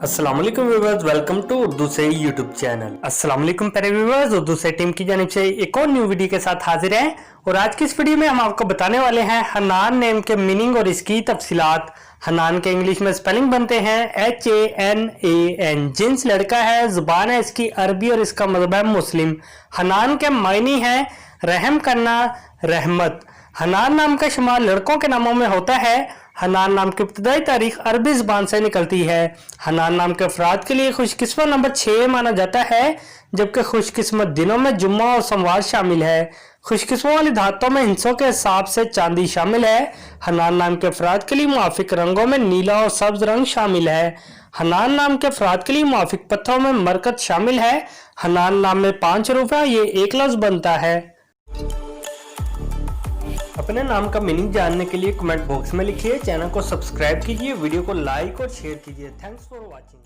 अस्सलाम वालेकुम viewers, welcome to Urdu से यूट्यूब चैनल। अस्सलाम वालेकुम प्यारे व्यूअर्स, उर्दू से टीम की जानिब से एक और न्यू वीडियो के साथ हाजिर हैं। और आज की इस वीडियो में हम आपको बताने वाले हैं हनान नेम के मीनिंग और इसकी तफसीलात। हनान के इंग्लिश में स्पेलिंग बनते हैं HANAN। जिन्स लड़का है, जुबान है इसकी अरबी और इसका मज़हब है मुस्लिम। हनान के मायने हैं रहम करना, रहमत। हनान नाम का शुमार लड़कों के नामों में होता है। हनान नाम की इब्तदाई तारीख अरबी ज़बान से निकलती है। हनान नाम के अफराद के लिए खुशकिस्मत नंबर 6 माना जाता है, जबकि खुशकिस्मत दिनों में जुम्मा और सोमवार शामिल है। खुशकिस्मत वाली धातों में हिस्सों के हिसाब से चांदी शामिल है। हनान नाम के अफराद के लिए मुआफिक रंगों में नीला और सब्ज रंग शामिल है। हनान नाम के अफराद के लिए मुआफिक पत्थरों में मरकत शामिल है। हनान नाम में 5 हरूफ है, ये एक लफ्ज बनता है। अपने नाम का मीनिंग जानने के लिए कमेंट बॉक्स में लिखिए, चैनल को सब्सक्राइब कीजिए, वीडियो को लाइक और शेयर कीजिए। Thanks for watching.